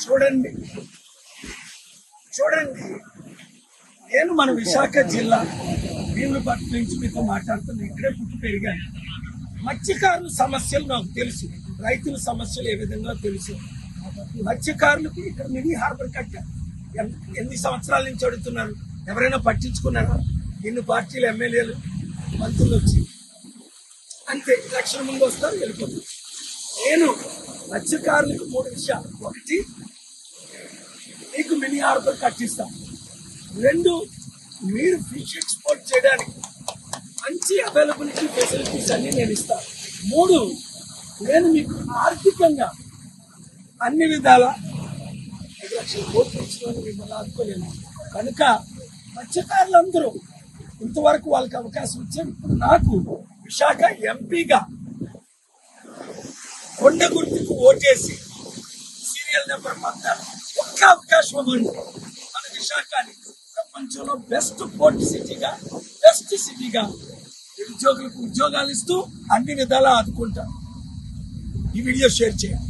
చూడండి నేను మన విశాఖ జిల్లా భీములపట్నం నుంచి మీతో మాట్లాడుతున్నా. ఇక్కడే పుట్టి పెరిగాను. మత్స్యకారుల సమస్యలు నాకు తెలుసు, రైతుల సమస్యలు ఏ విధంగా తెలుసు. మత్స్యకారులకు ఇక్కడ మినీ హార్బర్ కట్టారు. ఎన్ని సంవత్సరాల నుంచి అడుగుతున్నారు, ఎవరైనా పట్టించుకున్నారా? ఎన్ని పార్టీలు ఎమ్మెల్యేలు మంత్రులు వచ్చి అంతే, ఎలక్షన్ ముందు వస్తారు, వెళ్ళిపోతారు. నేను మత్స్యకారులకు 3 విషయాలు: 1, మీకు మినీ హార్బర్ కట్టిస్తాం. 2, మీరు ఫిష్ ఎక్స్పోర్ట్ చేయడానికి మంచి అవైలబిలిటీ ఫెసిలిటీస్ అన్ని నేను ఇస్తాను. 3, నేను మీకు ఆర్థికంగా అన్ని విధాల 5 లక్షల కోట్లు ఇచ్చిన మిమ్మల్ని ఆదుకోలేను. కనుక మత్స్యకారులందరూ ఇంతవరకు వాళ్ళకి అవకాశం ఇచ్చారు. ఇప్పుడు నాకు విశాఖ ఎంపీగా కొండ గుర్తుకు ఓటేసి సీరియల్ నెంబర్ 16 ఒక్క అవకాశం ఇవ్వండి. మన విశాఖని ప్రపంచంలో బెస్ట్ పోర్ట్ సిటీగా, బెస్ట్ సిటీగా నిరుద్యోగులకు ఉద్యోగాలు ఇస్తూ అన్ని విధాలా ఆదుకుంటారు. ఈ వీడియో షేర్ చేయండి.